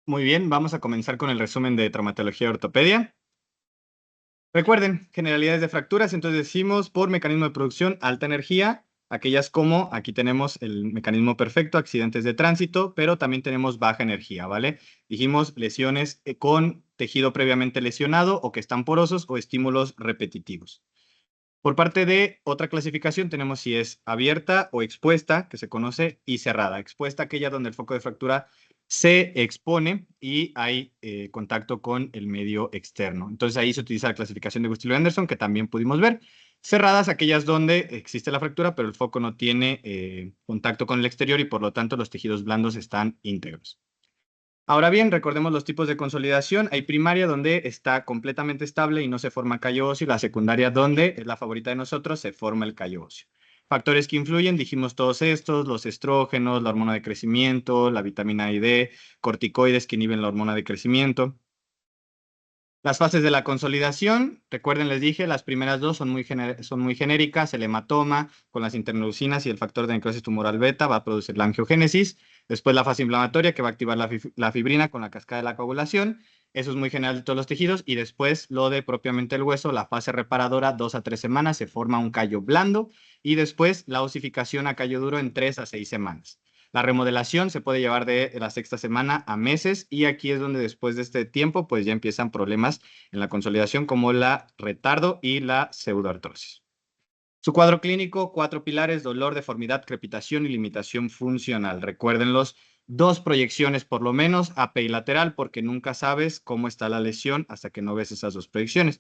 Muy bien, vamos a comenzar con el resumen de traumatología y ortopedia. Recuerden, generalidades de fracturas, entonces decimos por mecanismo de producción, alta energía, aquellas como, aquí tenemos el mecanismo perfecto, accidentes de tránsito, pero también tenemos baja energía, ¿vale? Dijimos lesiones con tejido previamente lesionado o que están porosos o estímulos repetitivos. Por parte de otra clasificación tenemos si es abierta o expuesta, que se conoce, y cerrada. Expuesta, aquella donde el foco de fractura se expone y hay contacto con el medio externo. Entonces ahí se utiliza la clasificación de Gustilo-Anderson, que también pudimos ver. Cerradas, aquellas donde existe la fractura, pero el foco no tiene contacto con el exterior y por lo tanto los tejidos blandos están íntegros. Ahora bien, recordemos los tipos de consolidación. Hay primaria donde está completamente estable y no se forma callo óseo, y la secundaria donde es la favorita de nosotros, se forma el callo óseo. Factores que influyen, dijimos todos estos, los estrógenos, la hormona de crecimiento, la vitamina I D, corticoides que inhiben la hormona de crecimiento. Las fases de la consolidación, recuerden, les dije, las primeras dos son muy genéricas, el hematoma con las interleucinas y el factor de necrosis tumoral beta va a producir la angiogénesis. Después la fase inflamatoria que va a activar la fibrina con la cascada de la coagulación. Eso es muy general de todos los tejidos. Y después lo de propiamente el hueso, la fase reparadora, 2 a 3 semanas, se forma un callo blando. Y después la osificación a callo duro en 3 a 6 semanas. La remodelación se puede llevar de la sexta semana a meses y aquí es donde después de este tiempo pues ya empiezan problemas en la consolidación como la retardo y la pseudoartrosis. Su cuadro clínico, 4 pilares: dolor, deformidad, crepitación y limitación funcional. Recuérdenlos, 2 proyecciones por lo menos, AP y lateral, porque nunca sabes cómo está la lesión hasta que no ves esas 2 proyecciones.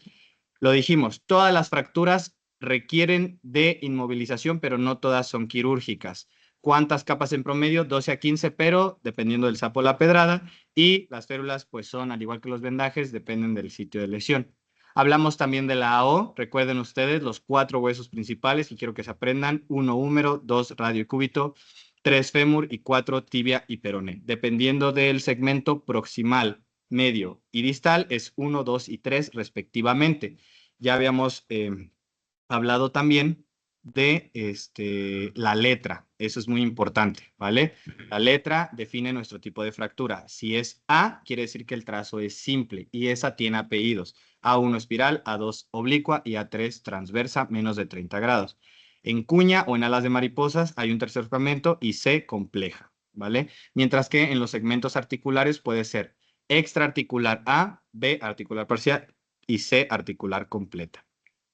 Lo dijimos, todas las fracturas requieren de inmovilización, pero no todas son quirúrgicas. ¿Cuántas capas en promedio? 12 a 15, pero dependiendo del sapo o la pedrada. Y las férulas, pues son, al igual que los vendajes, dependen del sitio de lesión. Hablamos también de la AO. Recuerden ustedes los 4 huesos principales, y quiero que se aprendan: 1 húmero, 2 radio y cúbito, 3 fémur y 4 tibia y peroné. Dependiendo del segmento proximal, medio y distal, es 1, 2 y 3 respectivamente. Ya habíamos hablado también de la letra. Eso es muy importante, ¿vale? La letra define nuestro tipo de fractura. Si es A, quiere decir que el trazo es simple y esa tiene apellidos: A1 espiral, A2 oblicua y A3 transversa, menos de 30 grados. En cuña o en alas de mariposas hay un tercer fragmento y C compleja, ¿vale? Mientras que en los segmentos articulares puede ser extraarticular A, B articular parcial y C articular completa.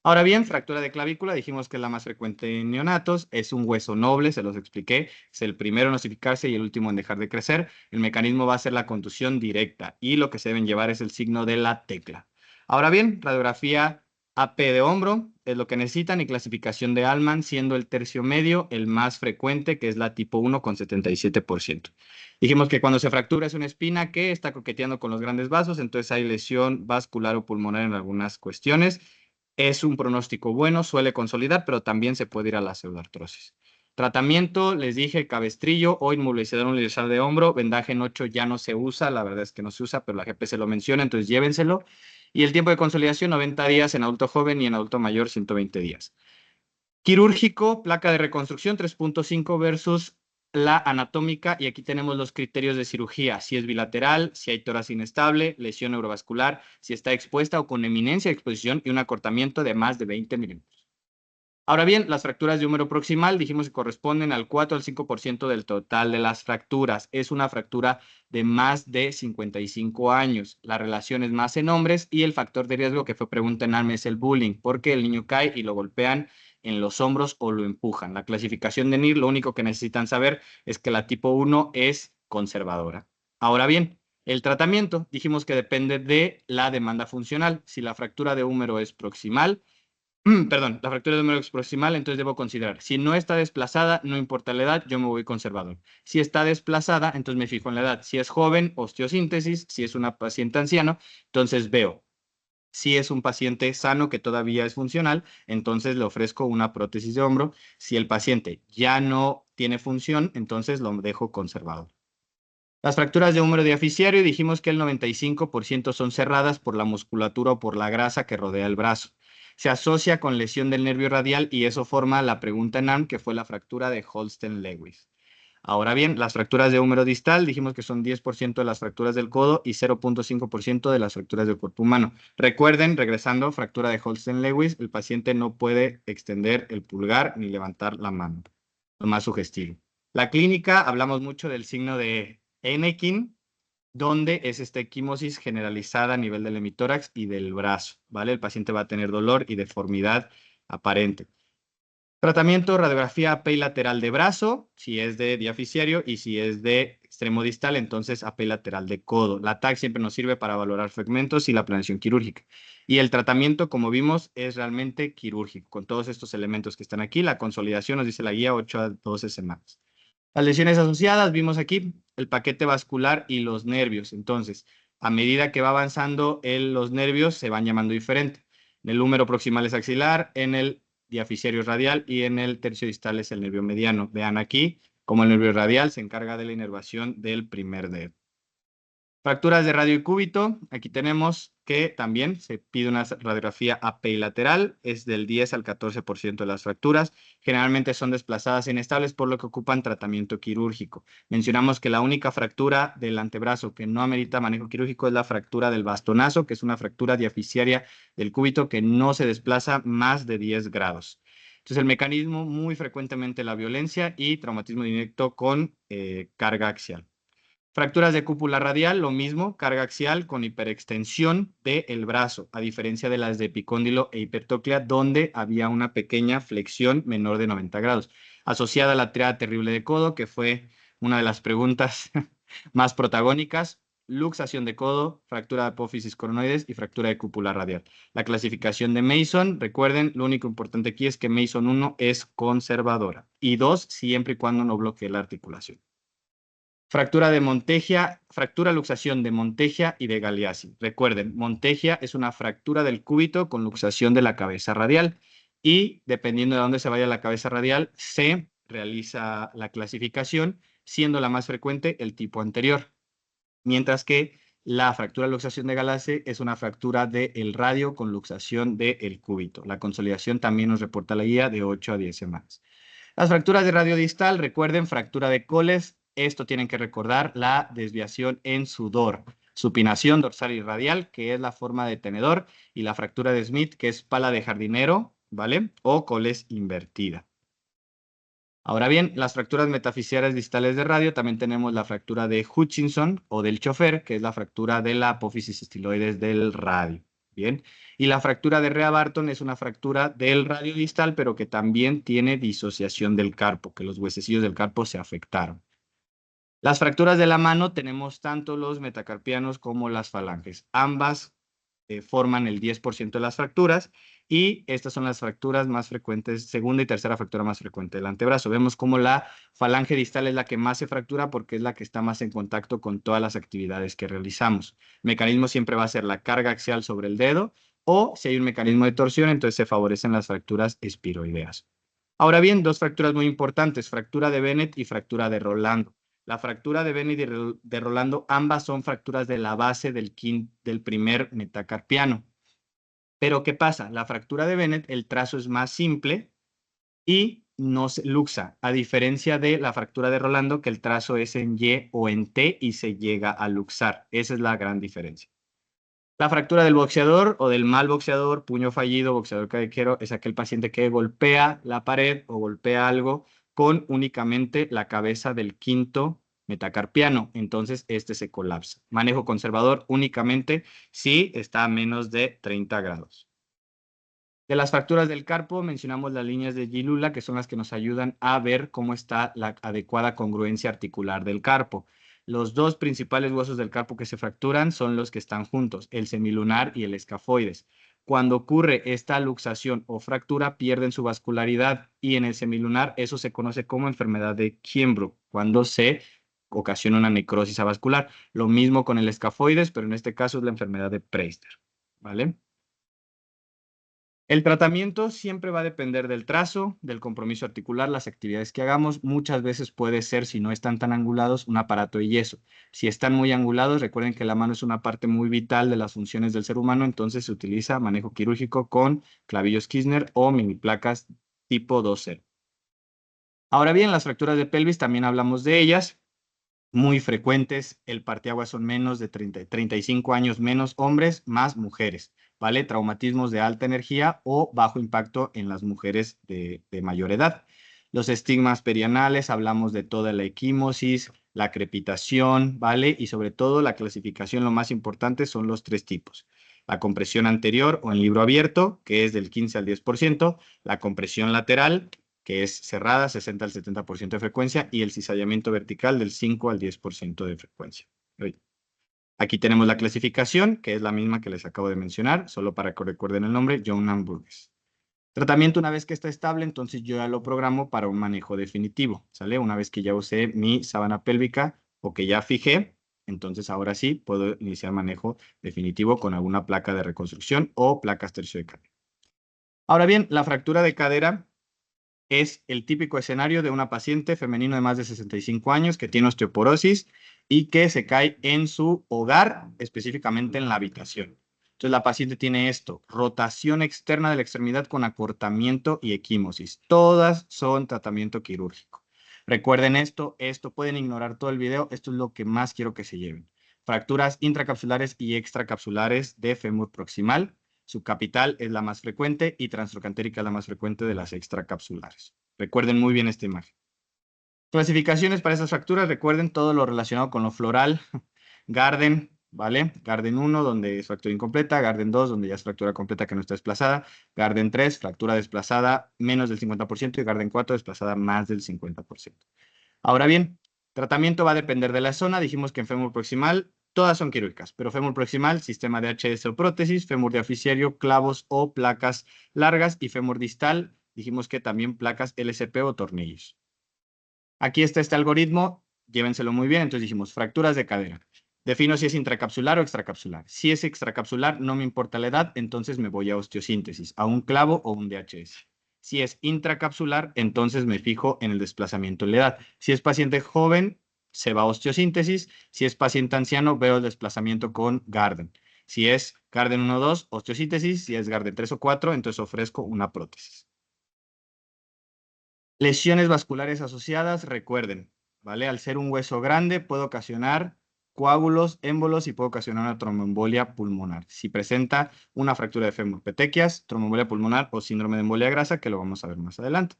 Ahora bien, fractura de clavícula, dijimos que es la más frecuente en neonatos, es un hueso noble, se los expliqué, es el primero en osificarse y el último en dejar de crecer. El mecanismo va a ser la contusión directa y lo que se deben llevar es el signo de la tecla. Ahora bien, radiografía AP de hombro es lo que necesitan, y clasificación de Allman, siendo el tercio medio el más frecuente, que es la tipo 1 con 77%. Dijimos que cuando se fractura es una espina que está coqueteando con los grandes vasos, entonces hay lesión vascular o pulmonar en algunas cuestiones. Es un pronóstico bueno, suele consolidar, pero también se puede ir a la pseudoartrosis. Tratamiento, les dije, cabestrillo o inmovilizador universal de hombro. Vendaje en 8 ya no se usa, la verdad es que no se usa, pero la GP se lo menciona, entonces llévenselo. Y el tiempo de consolidación, 90 días en adulto joven y en adulto mayor, 120 días. Quirúrgico, placa de reconstrucción 3.5 versus la anatómica, y aquí tenemos los criterios de cirugía: si es bilateral, si hay tórax inestable, lesión neurovascular, si está expuesta o con eminencia de exposición y un acortamiento de más de 20 milímetros. Ahora bien, las fracturas de húmero proximal dijimos que corresponden al 4 al 5% del total de las fracturas. Es una fractura de más de 55 años. La relación es más en hombres y el factor de riesgo que fue pregunta en ALME es el bullying, porque el niño cae y lo golpean en los hombros o lo empujan. La clasificación de NIR, lo único que necesitan saber es que la tipo 1 es conservadora. Ahora bien, el tratamiento dijimos que depende de la demanda funcional. Si la fractura de húmero es proximal, perdón, la fractura de húmero es proximal, entonces debo considerar: si no está desplazada, no importa la edad, yo me voy conservador. Si está desplazada, entonces me fijo en la edad. Si es joven, osteosíntesis. Si es una paciente anciano, entonces veo. Si es un paciente sano que todavía es funcional, entonces le ofrezco una prótesis de hombro. Si el paciente ya no tiene función, entonces lo dejo conservador. Las fracturas de húmero diaficiario, dijimos que el 95% son cerradas por la musculatura o por la grasa que rodea el brazo. Se asocia con lesión del nervio radial y eso forma la pregunta en ARM, que fue la fractura de Holsten-Lewis. Ahora bien, las fracturas de húmero distal dijimos que son 10% de las fracturas del codo y 0.5% de las fracturas del cuerpo humano. Recuerden, regresando, fractura de Holstein-Lewis, el paciente no puede extender el pulgar ni levantar la mano. Lo más sugestivo. La clínica, hablamos mucho del signo de Anakin, donde es esta equimosis generalizada a nivel del hemitórax y del brazo, ¿vale? El paciente va a tener dolor y deformidad aparente. Tratamiento, radiografía API lateral de brazo, si es de diafisiario, y si es de extremo distal, entonces API lateral de codo. La TAC siempre nos sirve para valorar fragmentos y la planeación quirúrgica. Y el tratamiento, como vimos, es realmente quirúrgico, con todos estos elementos que están aquí. La consolidación nos dice la guía 8 a 12 semanas. Las lesiones asociadas, vimos aquí el paquete vascular y los nervios. Entonces, a medida que va avanzando los nervios, se van llamando diferente. En el húmero proximal es axilar, en el diafisiario radial y en el tercio distal es el nervio mediano. Vean aquí cómo el nervio radial se encarga de la inervación del primer dedo. Fracturas de radio y cúbito, aquí tenemos que también se pide una radiografía apilateral, es del 10 al 14% de las fracturas, generalmente son desplazadas e inestables por lo que ocupan tratamiento quirúrgico. Mencionamos que la única fractura del antebrazo que no amerita manejo quirúrgico es la fractura del bastonazo, que es una fractura diafisiaria del cúbito que no se desplaza más de 10 grados. Entonces el mecanismo muy frecuentemente la violencia y traumatismo directo con carga axial. Fracturas de cúpula radial, lo mismo, carga axial con hiperextensión del brazo, a diferencia de las de epicóndilo e hipertóclea, donde había una pequeña flexión menor de 90 grados, asociada a la triada terrible de codo, que fue una de las preguntas más protagónicas, luxación de codo, fractura de apófisis coronoides y fractura de cúpula radial. La clasificación de Mason, recuerden, lo único importante aquí es que Mason 1 es conservadora y 2 siempre y cuando no bloquee la articulación. Fractura de Monteggia, fractura luxación de Monteggia y de Galeazzi. Recuerden, Monteggia es una fractura del cúbito con luxación de la cabeza radial y dependiendo de dónde se vaya la cabeza radial, se realiza la clasificación, siendo la más frecuente el tipo anterior. Mientras que la fractura de luxación de Galeazzi es una fractura del radio con luxación del cúbito. La consolidación también nos reporta la guía de 8 a 10 semanas. Las fracturas de radio distal, recuerden, fractura de Coles, esto tienen que recordar la desviación en sudor, supinación dorsal y radial, que es la forma de tenedor, y la fractura de Smith, que es pala de jardinero, ¿vale? O Coles invertida. Ahora bien, las fracturas metafisiares distales de radio, también tenemos la fractura de Hutchinson o del chofer, que es la fractura de la apófisis estiloides del radio. Bien, y la fractura de Rea Barton es una fractura del radio distal, pero que también tiene disociación del carpo, que los huesecillos del carpo se afectaron. Las fracturas de la mano tenemos tanto los metacarpianos como las falanges. Ambas forman el 10% de las fracturas y estas son las fracturas más frecuentes, segunda y tercera fractura más frecuente del antebrazo. Vemos como la falange distal es la que más se fractura porque es la que está más en contacto con todas las actividades que realizamos. El mecanismo siempre va a ser la carga axial sobre el dedo o si hay un mecanismo de torsión, entonces se favorecen las fracturas espiroideas. Ahora bien, dos fracturas muy importantes, fractura de Bennett y fractura de Rolando. La fractura de Bennett y de Rolando, ambas son fracturas de la base del primer metacarpiano. Pero ¿qué pasa? La fractura de Bennett, el trazo es más simple y no se luxa, a diferencia de la fractura de Rolando, que el trazo es en Y o en T y se llega a luxar. Esa es la gran diferencia. La fractura del boxeador o del mal boxeador, puño fallido, boxeador callejero, es aquel paciente que golpea la pared o golpea algo con únicamente la cabeza del quinto metacarpiano. Entonces, este se colapsa. Manejo conservador únicamente si está a menos de 30 grados. De las fracturas del carpo, mencionamos las líneas de Gilula, que son las que nos ayudan a ver cómo está la adecuada congruencia articular del carpo. Los dos principales huesos del carpo que se fracturan son los que están juntos, el semilunar y el escafoides. Cuando ocurre esta luxación o fractura, pierden su vascularidad y en el semilunar eso se conoce como enfermedad de Kienbrough, cuando se ocasiona una necrosis avascular. Lo mismo con el escafoides, pero en este caso es la enfermedad de Preister, ¿vale? El tratamiento siempre va a depender del trazo, del compromiso articular, las actividades que hagamos. Muchas veces puede ser, si no están tan angulados, un aparato de yeso. Si están muy angulados, recuerden que la mano es una parte muy vital de las funciones del ser humano, entonces se utiliza manejo quirúrgico con clavillos Kirchner o mini placas tipo 2.0. Ahora bien, las fracturas de pelvis también hablamos de ellas, muy frecuentes. El parteaguas son menos de 35 años, menos hombres, más mujeres, ¿vale? Traumatismos de alta energía o bajo impacto en las mujeres de mayor edad. Los estigmas perianales, hablamos de toda la equimosis, la crepitación, ¿vale? Y sobre todo la clasificación, lo más importante son los tres tipos. La compresión anterior o en libro abierto, que es del 15 al 10%, la compresión lateral, que es cerrada, 60 al 70% de frecuencia, y el cizallamiento vertical del 5 al 10% de frecuencia. Aquí tenemos la clasificación, que es la misma que les acabo de mencionar, solo para que recuerden el nombre, Jones Burgess. Tratamiento, una vez que está estable, entonces yo ya lo programo para un manejo definitivo, ¿sale? Una vez que ya usé mi sábana pélvica o que ya fijé, entonces ahora sí puedo iniciar manejo definitivo con alguna placa de reconstrucción o placas tercio de cadera. Ahora bien, la fractura de cadera es el típico escenario de una paciente femenino de más de 65 años que tiene osteoporosis y que se cae en su hogar, específicamente en la habitación. Entonces la paciente tiene esto, rotación externa de la extremidad con acortamiento y equimosis. Todas son tratamiento quirúrgico. Recuerden esto pueden ignorar todo el video, esto es lo que más quiero que se lleven. Fracturas intracapsulares y extracapsulares de fémur proximal. Su capital es la más frecuente y transtrocantérica es la más frecuente de las extracapsulares. Recuerden muy bien esta imagen. Clasificaciones para esas fracturas, recuerden todo lo relacionado con lo floral. Garden, ¿vale? Garden 1, donde es fractura incompleta. Garden 2, donde ya es fractura completa que no está desplazada. Garden 3, fractura desplazada menos del 50%. Y Garden 4, desplazada más del 50%. Ahora bien, tratamiento va a depender de la zona. Dijimos que en fémur proximal todas son quirúrgicas, pero fémur proximal, sistema de HS o prótesis, fémur diafisario, clavos o placas largas, y fémur distal, dijimos que también placas LCP o tornillos. Aquí está este algoritmo, llévenselo muy bien. Entonces dijimos fracturas de cadera. Defino si es intracapsular o extracapsular. Si es extracapsular, no me importa la edad, entonces me voy a osteosíntesis, a un clavo o un DHS. Si es intracapsular, entonces me fijo en el desplazamiento en la edad. Si es paciente joven, se va a osteosíntesis. Si es paciente anciano, veo el desplazamiento con Garden. Si es Garden 1 o 2, osteosíntesis. Si es Garden 3 o 4, entonces ofrezco una prótesis. Lesiones vasculares asociadas, recuerden, ¿vale? Al ser un hueso grande puede ocasionar coágulos, émbolos y puede ocasionar una tromboembolia pulmonar. Si presenta una fractura de fémur, petequias, tromboembolia pulmonar o síndrome de embolia grasa, que lo vamos a ver más adelante.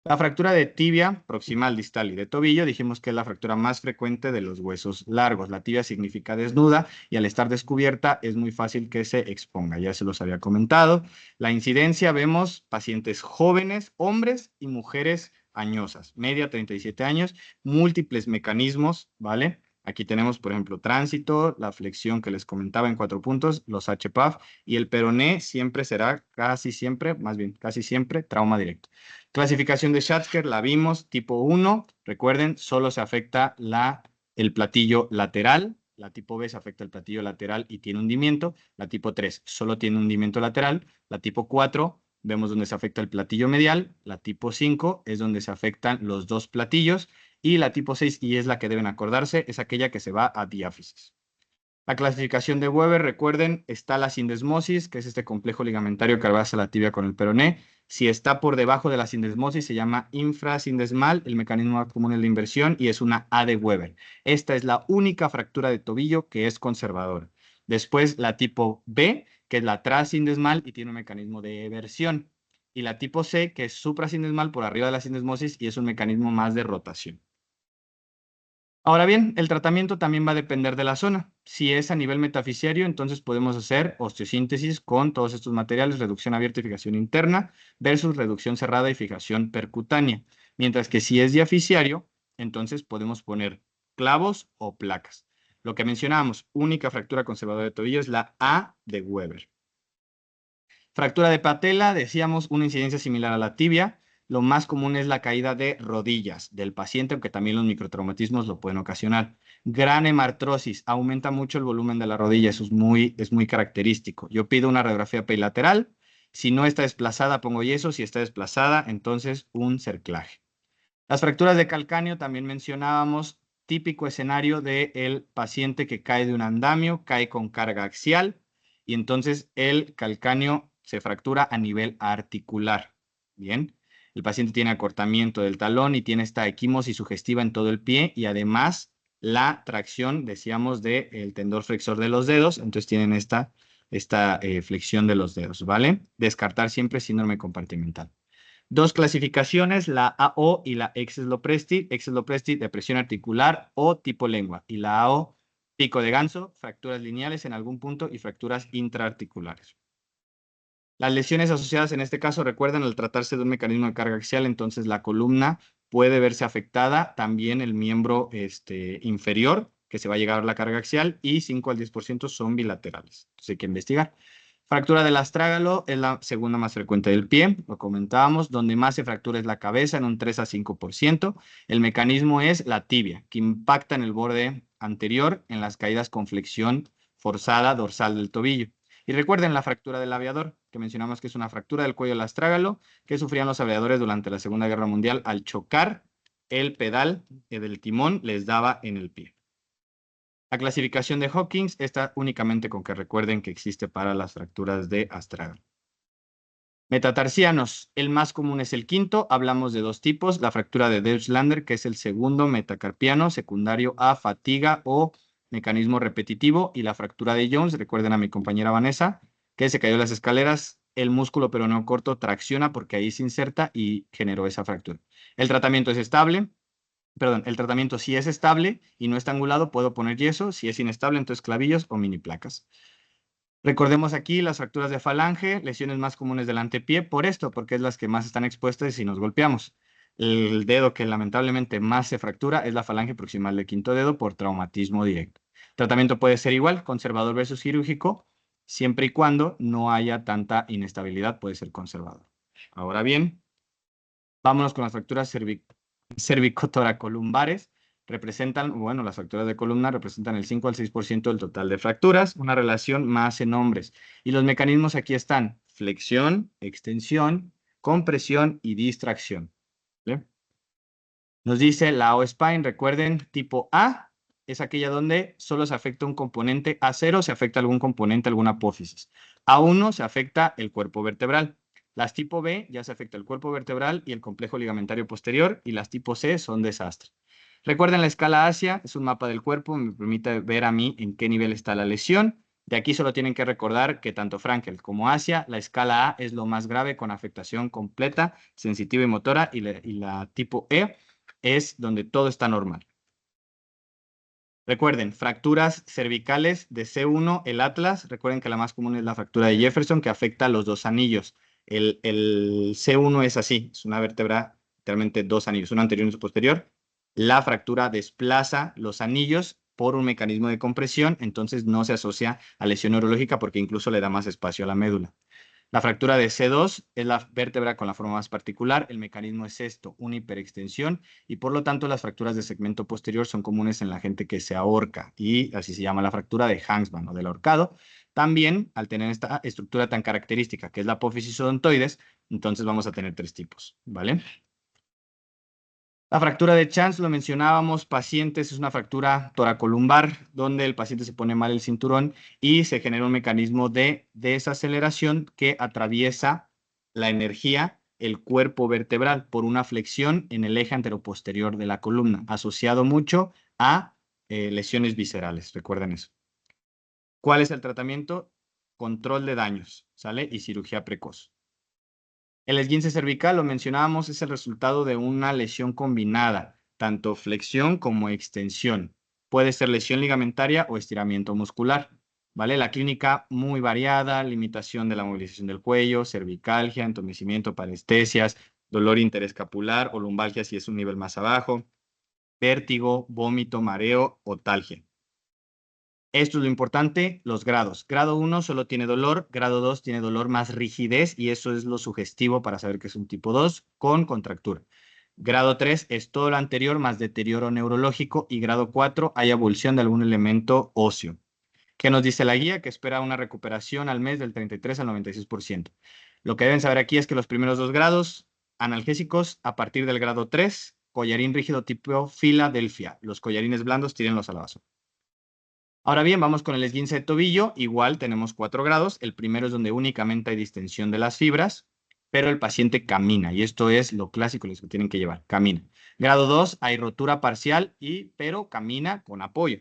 La fractura de tibia, proximal, distal y de tobillo, dijimos que es la fractura más frecuente de los huesos largos. La tibia significa desnuda y al estar descubierta es muy fácil que se exponga. Ya se los había comentado. La incidencia, vemos pacientes jóvenes, hombres y mujeres añosas, media 37 años, múltiples mecanismos, ¿vale? Aquí tenemos, por ejemplo, tránsito, la flexión que les comentaba en 4 puntos, los HPAF, y el peroné siempre será, casi siempre, más bien, casi siempre, trauma directo. Clasificación de Schatzker, la vimos, tipo 1, recuerden, solo se afecta el platillo lateral. La tipo B se afecta el platillo lateral y tiene hundimiento. La tipo 3 solo tiene hundimiento lateral. La tipo 4 vemos donde se afecta el platillo medial. La tipo 5 es donde se afectan los dos platillos. Y la tipo 6, y es la que deben acordarse, es aquella que se va a diáfisis. La clasificación de Weber, recuerden, está la sindesmosis, que es este complejo ligamentario que abraza la tibia con el peroné. Si está por debajo de la sindesmosis, se llama infrasindesmal. El mecanismo más común es la inversión y es una A de Weber. Esta es la única fractura de tobillo que es conservadora. Después, la tipo B, que es la trasindesmal y tiene un mecanismo de eversión. Y la tipo C, que es suprasindesmal por arriba de la sindesmosis y es un mecanismo más de rotación. Ahora bien, el tratamiento también va a depender de la zona. Si es a nivel metafisiario, entonces podemos hacer osteosíntesis con todos estos materiales, reducción abierta y fijación interna, versus reducción cerrada y fijación percutánea. Mientras que si es diafisiario, entonces podemos poner clavos o placas. Lo que mencionábamos, única fractura conservadora de tobillo es la A de Weber. Fractura de patela, decíamos, una incidencia similar a la tibia. Lo más común es la caída de rodillas del paciente, aunque también los microtraumatismos lo pueden ocasionar. Gran hemartrosis, aumenta mucho el volumen de la rodilla, eso es muy característico. Yo pido una radiografía perilateral. Si no está desplazada, pongo yeso. Si está desplazada, entonces un cerclaje. Las fracturas de calcáneo también mencionábamos, típico escenario del paciente que cae de un andamio, cae con carga axial y entonces el calcáneo se fractura a nivel articular. Bien. El paciente tiene acortamiento del talón y tiene esta equimosis sugestiva en todo el pie y además la tracción, decíamos, del tendón flexor de los dedos. Entonces tienen esta flexión de los dedos, ¿vale? Descartar siempre síndrome compartimental. Dos clasificaciones, la AO y la Exes-Lopresti. Exes-Lopresti, depresión articular o tipo lengua. Y la AO, pico de ganso, fracturas lineales en algún punto y fracturas intraarticulares. Las lesiones asociadas en este caso, recuerden, al tratarse de un mecanismo de carga axial, entonces la columna puede verse afectada, también el miembro inferior, que se va a llegar a la carga axial, y 5 al 10% son bilaterales. Entonces hay que investigar. Fractura del astrágalo es la segunda más frecuente del pie, lo comentábamos. Donde más se fractura es la cabeza, en un 3 a 5%. El mecanismo es la tibia, que impacta en el borde anterior en las caídas con flexión forzada dorsal del tobillo. Y recuerden la fractura del aviador, que mencionamos que es una fractura del cuello del astrágalo que sufrían los aviadores durante la Segunda Guerra Mundial al chocar el pedal del timón les daba en el pie. La clasificación de Hawkins está únicamente con que recuerden que existe para las fracturas de astrágalo. Metatarsianos, el más común es el quinto, hablamos de dos tipos, la fractura de Deutschlander, que es el segundo metacarpiano, secundario a fatiga o mecanismo repetitivo, y la fractura de Jones, recuerden a mi compañera Vanessa, que se cayó las escaleras, el músculo peroneo corto tracciona porque ahí se inserta y generó esa fractura. El tratamiento es estable, el tratamiento si es estable y no está angulado, puedo poner yeso, si es inestable, entonces clavillos o mini placas. Recordemos aquí las fracturas de falange, lesiones más comunes del antepié, por esto, porque es las que más están expuestas si nos golpeamos. El dedo que lamentablemente más se fractura es la falange proximal del quinto dedo por traumatismo directo. Tratamiento puede ser igual, conservador versus quirúrgico, siempre y cuando no haya tanta inestabilidad, puede ser conservador. Ahora bien, vámonos con las fracturas cervicotoracolumbares. Las fracturas de columna representan el 5 al 6% del total de fracturas, una relación más en hombres. Y los mecanismos aquí están: flexión, extensión, compresión y distracción. ¿Vale? Nos dice la O-spine, recuerden, tipo A es aquella donde solo se afecta un componente, A0 se afecta algún componente, alguna apófisis. A1 se afecta el cuerpo vertebral. Las tipo B ya se afecta el cuerpo vertebral y el complejo ligamentario posterior, y las tipo C son desastre. Recuerden la escala ASIA, es un mapa del cuerpo, me permite ver a mí en qué nivel está la lesión. De aquí solo tienen que recordar que tanto Frankel como Asia, la escala A es lo más grave con afectación completa, sensitiva y motora, y la tipo E es donde todo está normal. Recuerden, fracturas cervicales de C1, el Atlas. Recuerden que la más común es la fractura de Jefferson, que afecta a los dos anillos. El C1 es así, es una vértebra, literalmente dos anillos, uno anterior y uno posterior. La fractura desplaza los anillos por un mecanismo de compresión, entonces no se asocia a lesión neurológica porque incluso le da más espacio a la médula. La fractura de C2 es la vértebra con la forma más particular. El mecanismo es esto, una hiperextensión, y por lo tanto las fracturas de segmento posterior son comunes en la gente que se ahorca, y así se llama la fractura de Hangsman o del ahorcado. También, al tener esta estructura tan característica, que es la apófisis odontoides, entonces vamos a tener tres tipos, ¿vale? La fractura de Chance, lo mencionábamos, pacientes, es una fractura toracolumbar donde el paciente se pone mal el cinturón y se genera un mecanismo de desaceleración que atraviesa la energía, el cuerpo vertebral, por una flexión en el eje anteroposterior de la columna, asociado mucho a lesiones viscerales, recuerden eso. ¿Cuál es el tratamiento? Control de daños, ¿sale? Y cirugía precoz. El esguince cervical, lo mencionábamos, es el resultado de una lesión combinada, tanto flexión como extensión. Puede ser lesión ligamentaria o estiramiento muscular, ¿vale? La clínica muy variada, limitación de la movilización del cuello, cervicalgia, entumecimiento, parestesias, dolor interescapular o lumbalgia si es un nivel más abajo, vértigo, vómito, mareo o talgia. Esto es lo importante, los grados. Grado 1 solo tiene dolor, grado 2 tiene dolor más rigidez y eso es lo sugestivo para saber que es un tipo 2 con contractura. Grado 3 es todo lo anterior más deterioro neurológico y grado 4 hay evolución de algún elemento óseo. ¿Qué nos dice la guía? Que espera una recuperación al mes del 33 al 96%. Lo que deben saber aquí es que los primeros dos grados analgésicos, a partir del grado 3, collarín rígido tipo Filadelfia. Los collarines blandos, tírenlos a la basura. Ahora bien, vamos con el esguince de tobillo. Igual tenemos 4 grados. El primero es donde únicamente hay distensión de las fibras. pero el paciente camina, y esto es lo clásico, lo que tienen que llevar, camina. Grado 2, hay rotura parcial, pero camina con apoyo.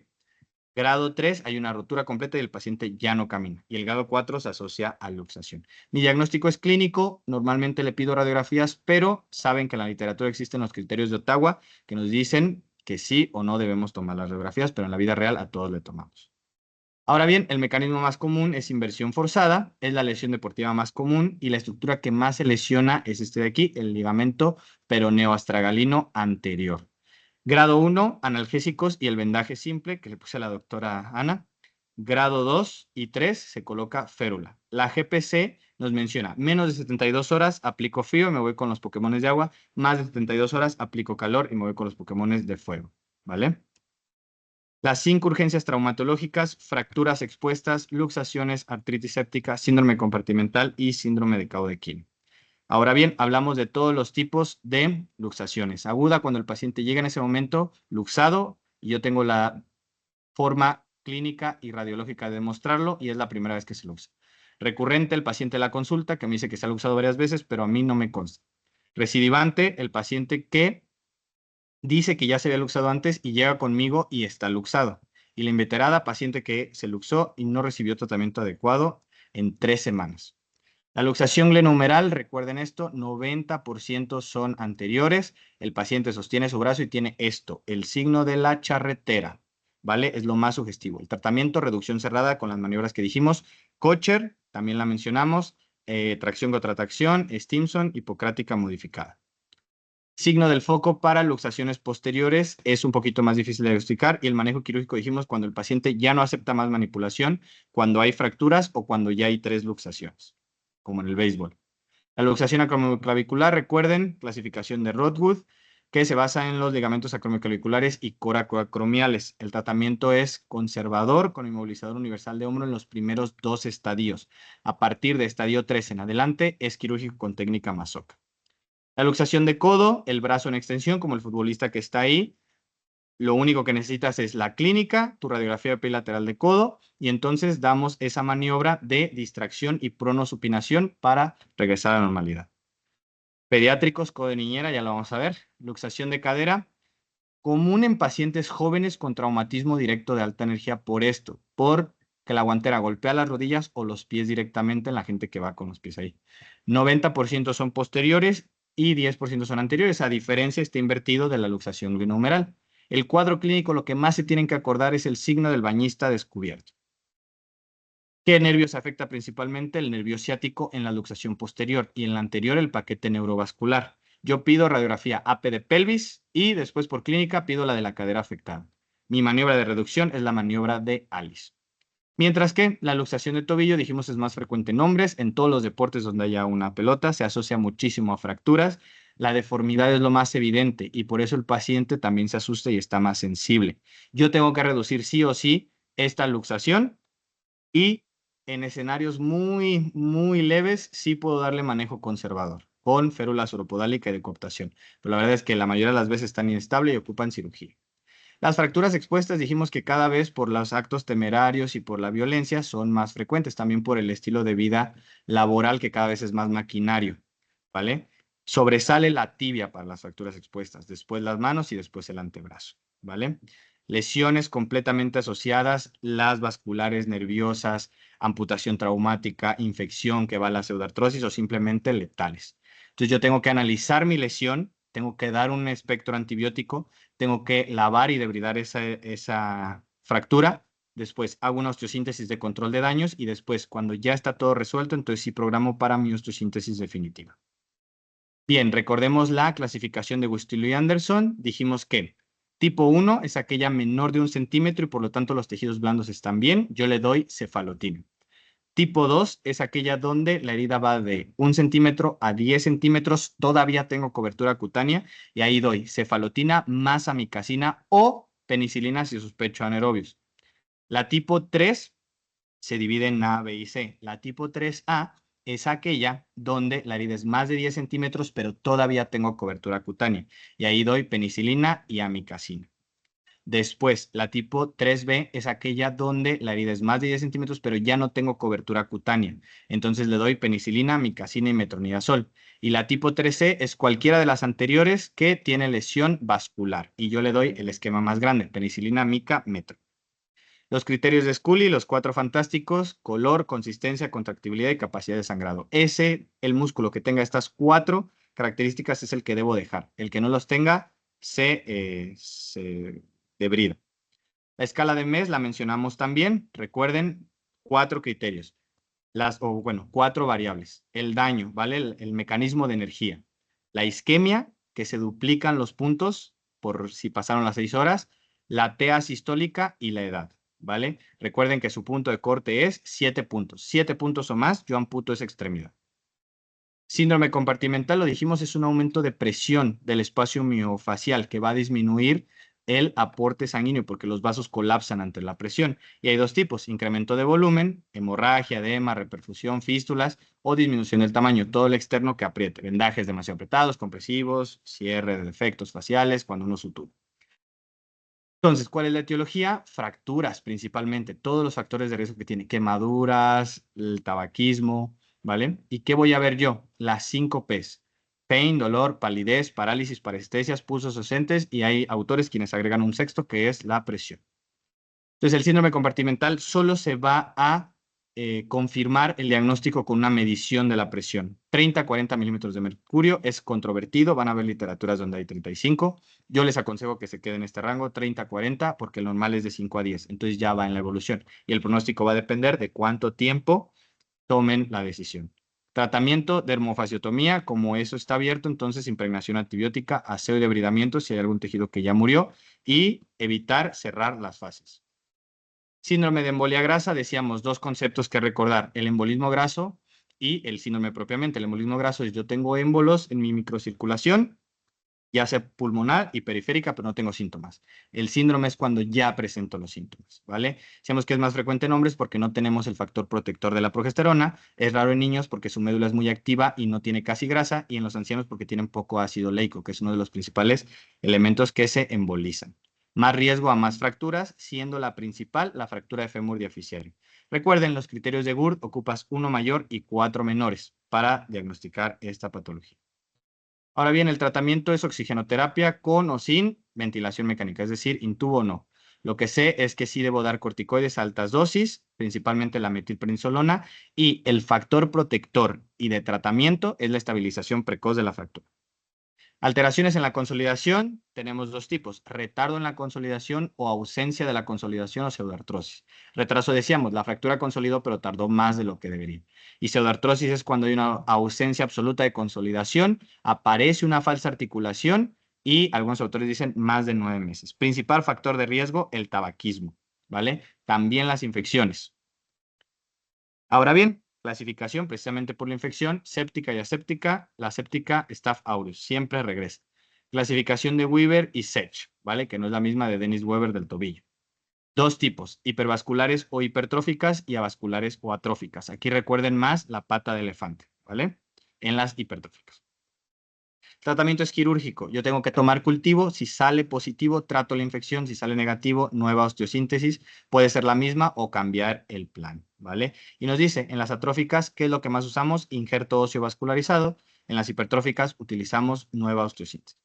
Grado 3, hay una rotura completa y el paciente ya no camina. Y el grado 4 se asocia a luxación. Mi diagnóstico es clínico, normalmente le pido radiografías, pero saben que en la literatura existen los criterios de Ottawa que nos dicen que sí o no debemos tomar las radiografías, pero en la vida real a todos le tomamos. Ahora bien, el mecanismo más común es inversión forzada, es la lesión deportiva más común y la estructura que más se lesiona es este de aquí, el ligamento peroneo-astragalino anterior. Grado 1, analgésicos y el vendaje simple que le puse a la doctora Ana. Grado 2 y 3 se coloca férula. La GPC nos menciona menos de 72 horas aplico frío y me voy con los Pokémones de agua, más de 72 horas aplico calor y me voy con los Pokémones de fuego, ¿vale? Las 5 urgencias traumatológicas, fracturas expuestas, luxaciones, artritis séptica, síndrome compartimental y síndrome de Caudequín. Ahora bien, hablamos de todos los tipos de luxaciones. Aguda, cuando el paciente llega en ese momento luxado, y yo tengo la forma clínica y radiológica de demostrarlo, y es la primera vez que se luxa. Recurrente, el paciente de la consulta, que me dice que se ha luxado varias veces, pero a mí no me consta. Recidivante, el paciente que dice que ya se había luxado antes y llega conmigo y está luxado. Y la inveterada, paciente que se luxó y no recibió tratamiento adecuado en 3 semanas. La luxación glenohumeral, recuerden esto, 90% son anteriores. El paciente sostiene su brazo y tiene esto, el signo de la charretera, ¿vale? Es lo más sugestivo. El tratamiento, reducción cerrada con las maniobras que dijimos. Kocher, también la mencionamos. Tracción contra tracción, Stimson, hipocrática modificada. Signo del foco para luxaciones posteriores es un poquito más difícil de diagnosticar y el manejo quirúrgico dijimos cuando el paciente ya no acepta más manipulación, cuando hay fracturas o cuando ya hay 3 luxaciones, como en el béisbol. La luxación acromioclavicular, recuerden, clasificación de Rodwood, que se basa en los ligamentos acromioclaviculares y coracoacromiales. El tratamiento es conservador con inmovilizador universal de hombro en los primeros 2 estadios. A partir de estadio 3 en adelante es quirúrgico con técnica Masoka. La luxación de codo, el brazo en extensión, como el futbolista que está ahí. Lo único que necesitas es la clínica, tu radiografía bilateral de codo, y entonces damos esa maniobra de distracción y pronosupinación para regresar a la normalidad. Pediátricos, codo de niñera, ya lo vamos a ver. Luxación de cadera, común en pacientes jóvenes con traumatismo directo de alta energía por esto, por que la guantera golpea las rodillas o los pies directamente en la gente que va con los pies ahí. 90% son posteriores y 10% son anteriores, a diferencia está invertido de la luxación glenohumeral. El cuadro clínico, lo que más se tienen que acordar es el signo del bañista descubierto. ¿Qué nervios afecta principalmente? El nervio ciático en la luxación posterior y en la anterior el paquete neurovascular. Yo pido radiografía AP de pelvis y después por clínica pido la de la cadera afectada. Mi maniobra de reducción es la maniobra de Alice. Mientras que la luxación de tobillo, dijimos, es más frecuente en hombres. En todos los deportes donde haya una pelota se asocia muchísimo a fracturas. La deformidad es lo más evidente y por eso el paciente también se asusta y está más sensible. Yo tengo que reducir sí o sí esta luxación y en escenarios muy, muy leves sí puedo darle manejo conservador con férula sauropodálica y de cooptación. Pero la verdad es que la mayoría de las veces están inestables y ocupan cirugía. Las fracturas expuestas dijimos que cada vez por los actos temerarios y por la violencia son más frecuentes, también por el estilo de vida laboral que cada vez es más maquinario, ¿vale? Sobresale la tibia para las fracturas expuestas, después las manos y después el antebrazo, ¿vale? Lesiones completamente asociadas, las vasculares nerviosas, amputación traumática, infección que va a la pseudartrosis o simplemente letales. Entonces yo tengo que analizar mi lesión, tengo que dar un espectro antibiótico, tengo que lavar y debridar esa fractura. Después hago una osteosíntesis de control de daños y después, cuando ya está todo resuelto, entonces sí programo para mi osteosíntesis definitiva. Bien, recordemos la clasificación de Bustillo y Anderson. Dijimos que tipo 1 es aquella menor de 1 centímetro y por lo tanto los tejidos blandos están bien. Yo le doy cefalotina. Tipo 2 es aquella donde la herida va de 1 centímetro a 10 centímetros, todavía tengo cobertura cutánea y ahí doy cefalotina más amicacina o penicilina si sospecho anaerobios. La tipo 3 se divide en A, B y C. La tipo 3A es aquella donde la herida es más de 10 centímetros, pero todavía tengo cobertura cutánea y ahí doy penicilina y amicacina. Después, la tipo 3B es aquella donde la herida es más de 10 centímetros, pero ya no tengo cobertura cutánea. Entonces le doy penicilina, micacina y metronidazol. Y la tipo 3C es cualquiera de las anteriores que tiene lesión vascular. Y yo le doy el esquema más grande, penicilina, mica, metro. Los criterios de Scully, los 4 fantásticos: color, consistencia, contractibilidad y capacidad de sangrado. El músculo que tenga estas 4 características es el que debo dejar. El que no los tenga se debrida. La escala de MES la mencionamos también. Recuerden, 4 criterios. 4 variables. El daño, ¿vale? El mecanismo de energía. La isquemia, que se duplican los puntos por si pasaron las 6 horas. La TA sistólica y la edad, ¿vale? Recuerden que su punto de corte es 7 puntos. 7 puntos o más, yo amputo esa extremidad. Síndrome compartimental, lo dijimos, es un aumento de presión del espacio miofacial que va a disminuir el aporte sanguíneo porque los vasos colapsan ante la presión. Y hay 2 tipos: incremento de volumen, hemorragia, edema, reperfusión, fístulas, o disminución del tamaño, todo el externo que apriete, vendajes demasiado apretados, compresivos, cierre de defectos faciales cuando uno sutura. Entonces, ¿cuál es la etiología? Fracturas principalmente, todos los factores de riesgo que tiene, quemaduras, el tabaquismo, ¿vale? ¿Y qué voy a ver yo? Las 5 Ps: pain, dolor, palidez, parálisis, parestesias, pulsos ausentes, y hay autores quienes agregan un sexto que es la presión. Entonces, el síndrome compartimental solo se va a confirmar el diagnóstico con una medición de la presión. 30 a 40 milímetros de mercurio es controvertido, van a haber literaturas donde hay 35. Yo les aconsejo que se queden en este rango, 30 a 40, porque el normal es de 5 a 10. Entonces ya va en la evolución. Y el pronóstico va a depender de cuánto tiempo tomen la decisión. Tratamiento: dermofaciotomía, como eso está abierto, entonces impregnación antibiótica, aseo y debridamiento si hay algún tejido que ya murió, y evitar cerrar las fases. Síndrome de embolia grasa, decíamos 2 conceptos que recordar: el embolismo graso y el síndrome propiamente. El embolismo graso es: yo tengo émbolos en mi microcirculación, ya sea pulmonar y periférica, pero no tengo síntomas. El síndrome es cuando ya presento los síntomas, ¿vale? Decíamos que es más frecuente en hombres porque no tenemos el factor protector de la progesterona, es raro en niños porque su médula es muy activa y no tiene casi grasa, y en los ancianos porque tienen poco ácido leico, que es uno de los principales elementos que se embolizan. Más riesgo a más fracturas, siendo la principal la fractura de fémur diaficiario. Recuerden, los criterios de Gurt: ocupas 1 mayor y 4 menores para diagnosticar esta patología. Ahora bien, el tratamiento es oxigenoterapia con o sin ventilación mecánica, es decir, intubo o no. Lo que sé es que sí debo dar corticoides a altas dosis, principalmente la metilprednisolona, y el factor protector y de tratamiento es la estabilización precoz de la fractura. Alteraciones en la consolidación, tenemos 2 tipos: retardo en la consolidación o ausencia de la consolidación o pseudoartrosis. Retraso, decíamos, la fractura consolidó pero tardó más de lo que debería. Y pseudoartrosis es cuando hay una ausencia absoluta de consolidación, aparece una falsa articulación y algunos autores dicen más de 9 meses. Principal factor de riesgo: el tabaquismo, ¿vale? También las infecciones. Ahora bien, clasificación precisamente por la infección, séptica y aséptica. La séptica, Staph aureus, siempre regresa. Clasificación de Weaver y Sech, ¿vale? Que no es la misma de Dennis Weber del tobillo. 2 tipos: hipervasculares o hipertróficas y avasculares o atróficas. Aquí recuerden más la pata de elefante, ¿vale? En las hipertróficas. Tratamiento es quirúrgico. Yo tengo que tomar cultivo. Si sale positivo, trato la infección. Si sale negativo, nueva osteosíntesis. Puede ser la misma o cambiar el plan, ¿vale? Y nos dice, en las atróficas, ¿qué es lo que más usamos? Injerto óseo vascularizado. En las hipertróficas utilizamos nueva osteosíntesis.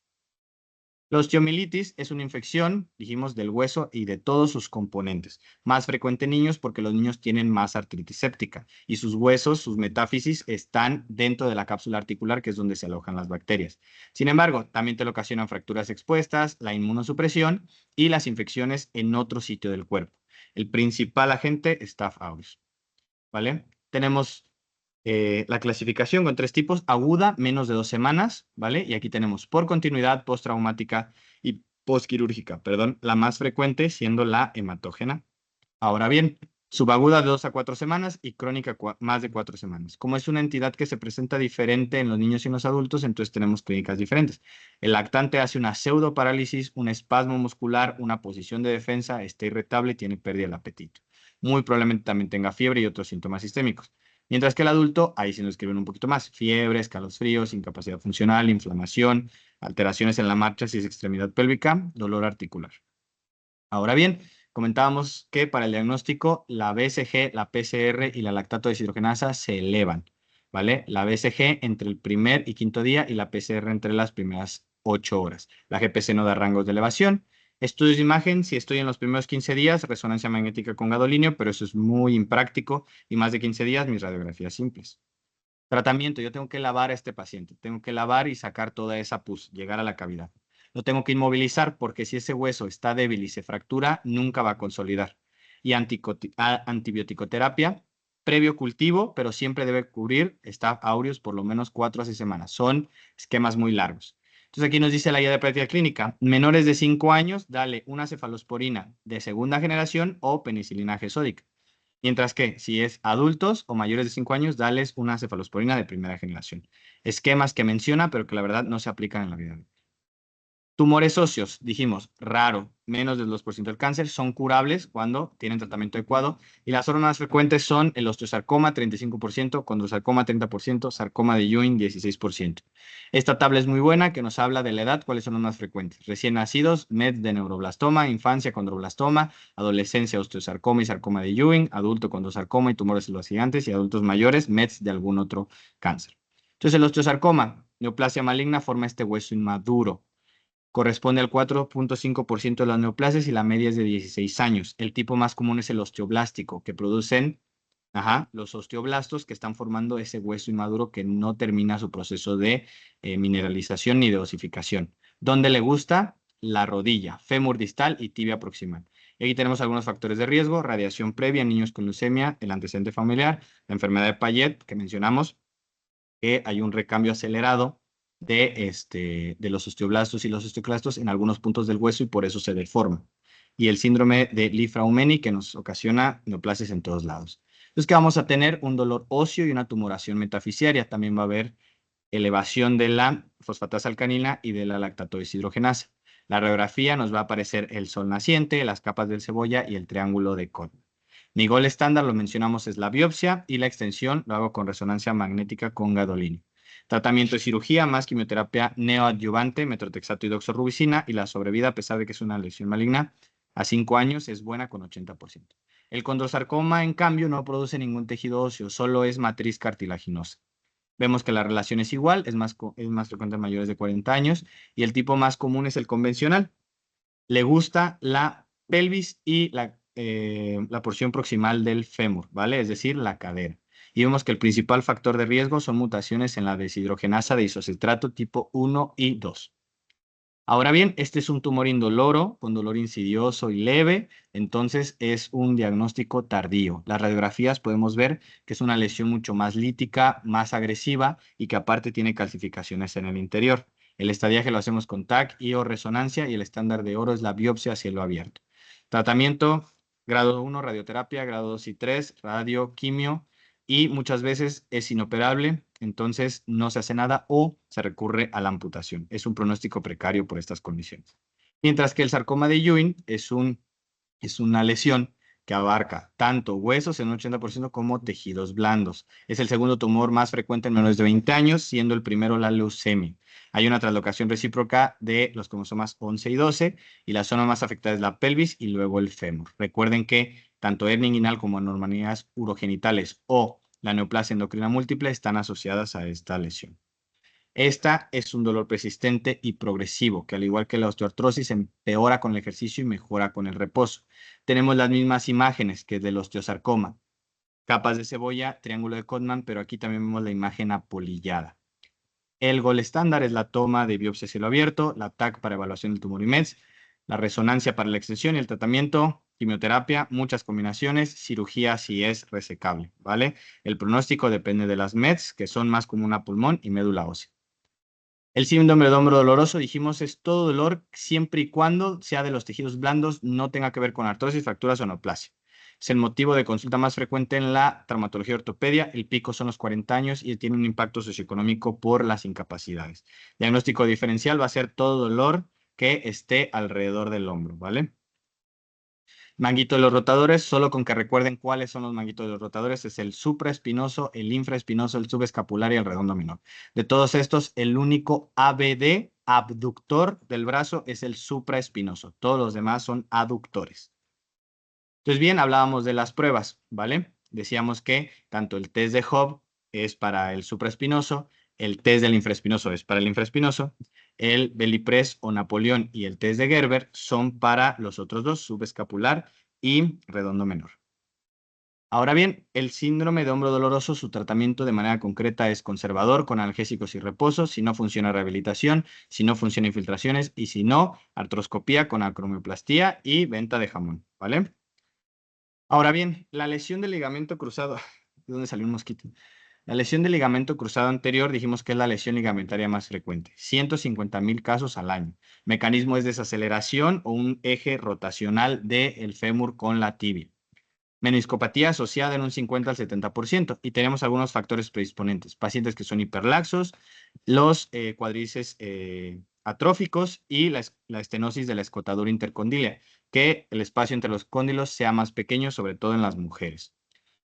La osteomielitis es una infección, dijimos, del hueso y de todos sus componentes. Más frecuente en niños porque los niños tienen más artritis séptica y sus huesos, sus metáfisis, están dentro de la cápsula articular, que es donde se alojan las bacterias. Sin embargo, también te lo ocasionan fracturas expuestas, la inmunosupresión y las infecciones en otro sitio del cuerpo. El principal agente, Staph aureus, ¿vale? Tenemos la clasificación con 3 tipos: aguda, menos de 2 semanas, ¿vale? Y aquí tenemos por continuidad, postraumática y postquirúrgica, perdón, la más frecuente siendo la hematógena. Ahora bien, subaguda de 2 a 4 semanas y crónica más de 4 semanas. Como es una entidad que se presenta diferente en los niños y en los adultos, entonces tenemos clínicas diferentes. El lactante hace una pseudoparálisis, un espasmo muscular, una posición de defensa, está irritable y tiene pérdida del apetito. Muy probablemente también tenga fiebre y otros síntomas sistémicos. Mientras que el adulto, ahí sí nos escriben un poquito más: fiebre, escalofríos, incapacidad funcional, inflamación, alteraciones en la marcha si es extremidad pélvica, dolor articular. Ahora bien, comentábamos que para el diagnóstico la BCG, la PCR y la lactato deshidrogenasa se elevan, ¿vale? La BCG entre el primer y quinto día y la PCR entre las primeras 8 horas. La GPC no da rangos de elevación. Estudios de imagen, si estoy en los primeros 15 días, resonancia magnética con gadolinio, pero eso es muy impráctico y más de 15 días mis radiografías simples. Tratamiento, yo tengo que lavar a este paciente, tengo que lavar y sacar toda esa pus, llegar a la cavidad. Lo tengo que inmovilizar porque si ese hueso está débil y se fractura, nunca va a consolidar. Y antibioticoterapia, previo cultivo, pero siempre debe cubrir Staph aureus por lo menos 4 a 6 semanas. Son esquemas muy largos. Entonces aquí nos dice la guía de práctica clínica, menores de 5 años, dale una cefalosporina de segunda generación o penicilina G sódica. Mientras que si es adultos o mayores de 5 años, dales una cefalosporina de primera generación. Esquemas que menciona, pero que la verdad no se aplican en la vida. Tumores óseos, dijimos, raro, menos del 2% del cáncer, son curables cuando tienen tratamiento adecuado. Y las formas más frecuentes son el osteosarcoma, 35%, condrosarcoma, 30%, sarcoma de Ewing, 16%. Esta tabla es muy buena, que nos habla de la edad, cuáles son los más frecuentes. Recién nacidos, MED de neuroblastoma, infancia, condroblastoma, adolescencia, osteosarcoma y sarcoma de Ewing, adulto, condrosarcoma y tumores células gigantes, y adultos mayores, MEDs de algún otro cáncer. Entonces, el osteosarcoma, neoplasia maligna, forma este hueso inmaduro. Corresponde al 4.5% de las neoplasias y la media es de 16 años. El tipo más común es el osteoblástico, que producen los osteoblastos que están formando ese hueso inmaduro que no termina su proceso de mineralización ni de osificación. ¿Dónde le gusta? La rodilla, fémur distal y tibia proximal. Y aquí tenemos algunos factores de riesgo: radiación previa en niños con leucemia, el antecedente familiar, la enfermedad de Payet, que mencionamos, que hay un recambio acelerado de los osteoblastos y los osteoclastos en algunos puntos del hueso y por eso se deforma. Y el síndrome de Li-Fraumeni, que nos ocasiona neoplasias en todos lados. Entonces, que vamos a tener un dolor óseo y una tumoración metafisiaria. También va a haber elevación de la fosfatasa alcanila y de la lactato deshidrogenasa. La radiografía nos va a aparecer el sol naciente, las capas del cebolla y el triángulo de Codman. Mi gol estándar, lo mencionamos, es la biopsia y la extensión lo hago con resonancia magnética con gadolinio. Tratamiento de cirugía más quimioterapia neoadyuvante, metrotexato y doxorubicina, y la sobrevida, a pesar de que es una lesión maligna, a 5 años es buena con 80%. El condrosarcoma, en cambio, no produce ningún tejido óseo, solo es matriz cartilaginosa. Vemos que la relación es igual, es más frecuente en mayores de 40 años, y el tipo más común es el convencional. Le gusta la pelvis y la porción proximal del fémur, ¿vale? Es decir, la cadera. Y vemos que el principal factor de riesgo son mutaciones en la deshidrogenasa de isocitrato tipo 1 y 2. Ahora bien, este es un tumor indoloro, con dolor insidioso y leve, entonces es un diagnóstico tardío. Las radiografías podemos ver que es una lesión mucho más lítica, más agresiva y que aparte tiene calcificaciones en el interior. El estadiaje lo hacemos con TAC y o resonancia y el estándar de oro es la biopsia a cielo abierto. Tratamiento, grado 1, radioterapia, grado 2 y 3, radio, quimio, y muchas veces es inoperable, entonces no se hace nada o se recurre a la amputación. Es un pronóstico precario por estas condiciones. Mientras que el sarcoma de Ewing es una lesión que abarca tanto huesos en un 80% como tejidos blandos. Es el segundo tumor más frecuente en menores de 20 años, siendo el primero la leucemia. Hay una translocación recíproca de los cromosomas 11 y 12 y la zona más afectada es la pelvis y luego el fémur. Recuerden que tanto hernia inguinal como anormalidades urogenitales o la neoplasia endocrina múltiple están asociadas a esta lesión. Esta es un dolor persistente y progresivo, que al igual que la osteoartrosis empeora con el ejercicio y mejora con el reposo. Tenemos las mismas imágenes que del osteosarcoma. Capas de cebolla, triángulo de Codman, pero aquí también vemos la imagen apolillada. El gol estándar es la toma de biopsia a cielo abierto, la TAC para evaluación del tumor IMEDS, la resonancia para la extensión y el tratamiento, quimioterapia, muchas combinaciones, cirugía si es resecable, ¿vale? El pronóstico depende de las MEDS, que son más común a pulmón y médula ósea. El síndrome de hombro doloroso, dijimos, es todo dolor siempre y cuando sea de los tejidos blandos, no tenga que ver con artrosis, fracturas o neoplasia. Es el motivo de consulta más frecuente en la traumatología y ortopedia. El pico son los 40 años y tiene un impacto socioeconómico por las incapacidades. Diagnóstico diferencial va a ser todo dolor que esté alrededor del hombro, ¿vale? Manguito de los rotadores, solo con que recuerden cuáles son los manguitos de los rotadores, es el supraespinoso, el infraespinoso, el subescapular y el redondo menor. De todos estos, el único ABD, abductor del brazo, es el supraespinoso. Todos los demás son aductores. Entonces, bien, hablábamos de las pruebas, ¿vale? Decíamos que tanto el test de Hooke es para el supraespinoso, el test del infraespinoso es para el infraespinoso, el belly press o Napoleón y el test de Gerber son para los otros dos, subescapular y redondo menor. Ahora bien, el síndrome de hombro doloroso, su tratamiento de manera concreta es conservador con analgésicos y reposo, si no funciona rehabilitación, si no funciona infiltraciones y si no, artroscopía con acromioplastia y venta de jamón, ¿vale? Ahora bien, la lesión del ligamento cruzado, ¿de dónde salió un mosquito? La lesión del ligamento cruzado anterior dijimos que es la lesión ligamentaria más frecuente, 150,000 casos al año. Mecanismo es desaceleración o un eje rotacional del fémur con la tibia. Meniscopatía asociada en un 50 al 70% y tenemos algunos factores predisponentes, pacientes que son hiperlaxos, los cuádriceps atróficos y la estenosis de la escotadura intercondílea, que el espacio entre los cóndilos sea más pequeño, sobre todo en las mujeres.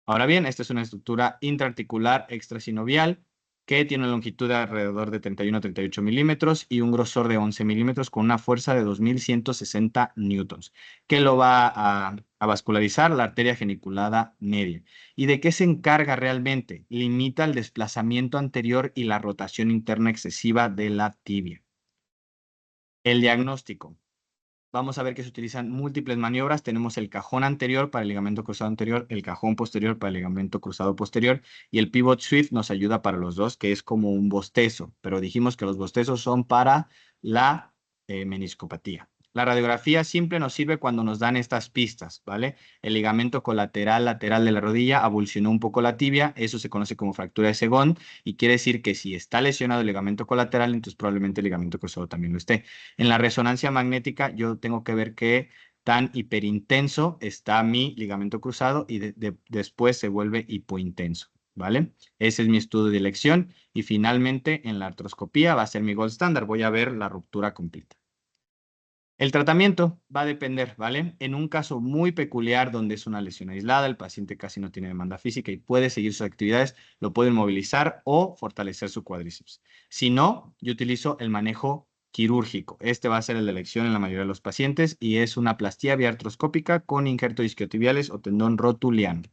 Ahora bien, esta es una estructura intraarticular extrasinovial que tiene una longitud de alrededor de 31 a 38 milímetros y un grosor de 11 milímetros con una fuerza de 2160 newtons, que lo va a vascularizar la arteria geniculada media. ¿Y de qué se encarga realmente? Limita el desplazamiento anterior y la rotación interna excesiva de la tibia. El diagnóstico. Vamos a ver que se utilizan múltiples maniobras. Tenemos el cajón anterior para el ligamento cruzado anterior, el cajón posterior para el ligamento cruzado posterior y el pivot swift nos ayuda para los dos, que es como un bostezo, pero dijimos que los bostezos son para la meniscopatía. La radiografía simple nos sirve cuando nos dan estas pistas, ¿vale? El ligamento colateral lateral de la rodilla abulsionó un poco la tibia, eso se conoce como fractura de Segón y quiere decir que si está lesionado el ligamento colateral, entonces probablemente el ligamento cruzado también lo esté. En la resonancia magnética yo tengo que ver qué tan hiperintenso está mi ligamento cruzado y después se vuelve hipointenso, ¿vale? Ese es mi estudio de elección y finalmente en la artroscopía va a ser mi gold standard. Voy a ver la ruptura completa. El tratamiento va a depender, ¿vale? En un caso muy peculiar donde es una lesión aislada, el paciente casi no tiene demanda física y puede seguir sus actividades, lo pueden movilizar o fortalecer su cuádriceps. Si no, yo utilizo el manejo quirúrgico. Este va a ser el de elección en la mayoría de los pacientes y es una plastía biartroscópica con injerto isquiotibiales o tendón rotuliano.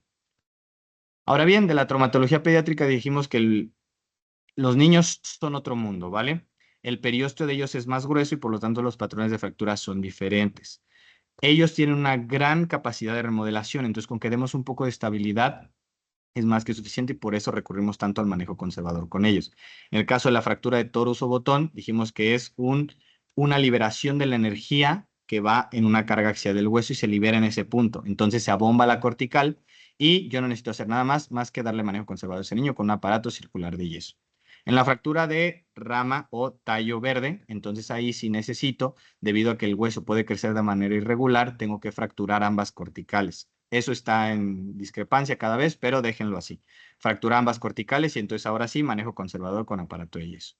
Ahora bien, de la traumatología pediátrica dijimos que los niños son otro mundo, ¿vale? El periósteo de ellos es más grueso y por lo tanto los patrones de fractura son diferentes. Ellos tienen una gran capacidad de remodelación, entonces con que demos un poco de estabilidad es más que suficiente y por eso recurrimos tanto al manejo conservador con ellos. En el caso de la fractura de torus o botón, dijimos que es una liberación de la energía que va en una carga axial del hueso y se libera en ese punto. Entonces se abomba la cortical y yo no necesito hacer nada más que darle manejo conservador a ese niño con un aparato circular de yeso. En la fractura de rama o tallo verde, entonces ahí sí necesito, debido a que el hueso puede crecer de manera irregular, tengo que fracturar ambas corticales. Eso está en discrepancia cada vez, pero déjenlo así. Fractura ambas corticales y entonces ahora sí manejo conservador con aparato de yeso.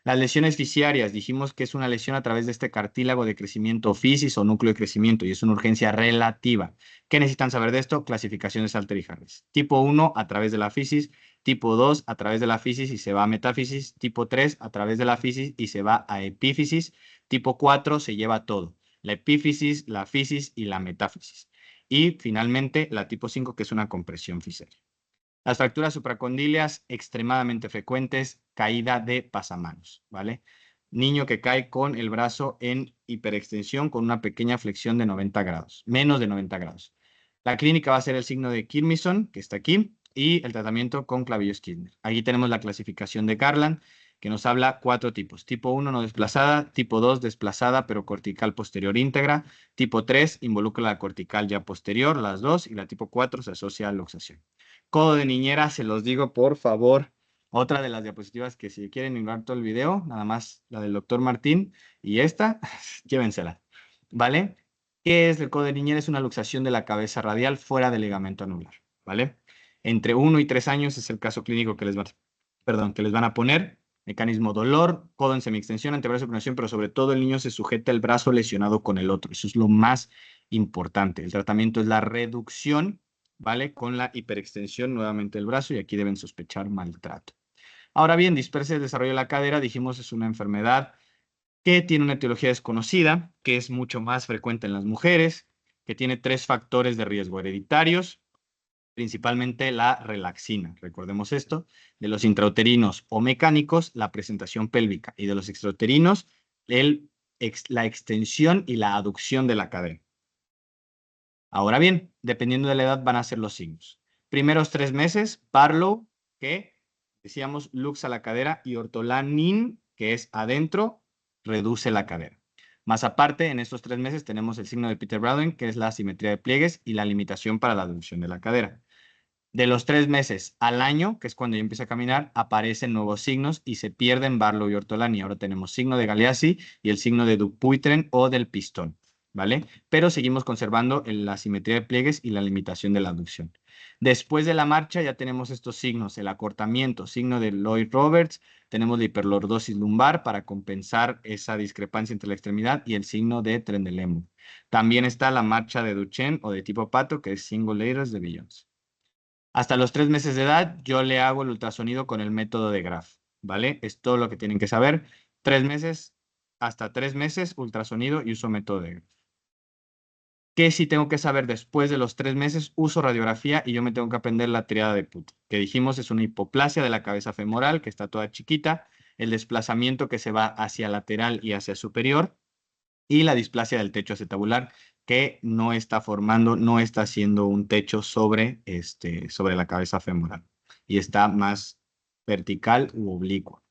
Las lesiones fisiarias, dijimos que es una lesión a través de este cartílago de crecimiento fisis o núcleo de crecimiento y es una urgencia relativa. ¿Qué necesitan saber de esto? Clasificaciones Salter y Harris. Tipo 1 a través de la fisis, tipo 2 a través de la fisis y se va a metáfisis, tipo 3 a través de la fisis y se va a epífisis, tipo 4 se lleva todo, la epífisis, la fisis y la metáfisis. Y finalmente la tipo 5 que es una compresión fisiaria. Las fracturas supracondíleas extremadamente frecuentes, caída de pasamanos, ¿vale? Niño que cae con el brazo en hiperextensión con una pequeña flexión de 90 grados, menos de 90 grados. La clínica va a ser el signo de Kirmison, que está aquí, y el tratamiento con Clavillos-Kirchner. Aquí tenemos la clasificación de Garland, que nos habla 4 tipos. Tipo 1 no desplazada, tipo 2 desplazada pero cortical posterior íntegra, tipo 3 involucra la cortical ya posterior, las dos, y la tipo 4 se asocia a luxación. Codo de niñera, se los digo por favor. Otra de las diapositivas que si quieren ignorar todo el video, nada más la del doctor Martín y esta, llévensela, ¿vale? ¿Qué es el codo de niñera? Es una luxación de la cabeza radial fuera del ligamento anular, ¿vale? Entre 1 y 3 años es el caso clínico que que les van a poner. Mecanismo dolor, codo en semiextensión, antebrazo supinación, pero sobre todo el niño se sujeta el brazo lesionado con el otro. Eso es lo más importante. El tratamiento es la reducción, ¿vale? Con la hiperextensión nuevamente del brazo y aquí deben sospechar maltrato. Ahora bien, dispersia del desarrollo de la cadera, dijimos, es una enfermedad que tiene una etiología desconocida, que es mucho más frecuente en las mujeres, que tiene 3 factores de riesgo hereditarios, principalmente la relaxina. Recordemos esto, de los intrauterinos o mecánicos, la presentación pélvica, y de los extrauterinos, la extensión y la aducción de la cadera. Ahora bien, dependiendo de la edad van a ser los signos. Primeros 3 meses, Barlow, que decíamos luxa la cadera, y ortolanin, que es adentro, reduce la cadera. Más aparte, en estos 3 meses tenemos el signo de Peter Brodin, que es la asimetría de pliegues y la limitación para la aducción de la cadera. De los 3 meses al año, que es cuando yo empiezo a caminar, aparecen nuevos signos y se pierden Barlow y Ortolani. Ahora tenemos signo de Galeazzi y el signo de Dupuytren o del pistón, ¿vale? Pero seguimos conservando la simetría de pliegues y la limitación de la aducción. Después de la marcha ya tenemos estos signos, el acortamiento, signo de Lloyd Roberts, tenemos la hiperlordosis lumbar para compensar esa discrepancia entre la extremidad y el signo de Trendelenburg. También está la marcha de Duchenne o de tipo pato, que es single layers de Beyoncé. Hasta los 3 meses de edad, yo le hago el ultrasonido con el método de Graf, ¿vale? Es todo lo que tienen que saber. 3 meses, hasta 3 meses, ultrasonido y uso método de Graf. ¿Qué sí tengo que saber después de los 3 meses? Uso radiografía y yo me tengo que aprender la triada de Put, que dijimos es una hipoplasia de la cabeza femoral, que está toda chiquita, el desplazamiento que se va hacia lateral y hacia superior, y la displasia del techo acetabular, que no está formando, no está haciendo un techo sobre la cabeza femoral y está más vertical u oblicua.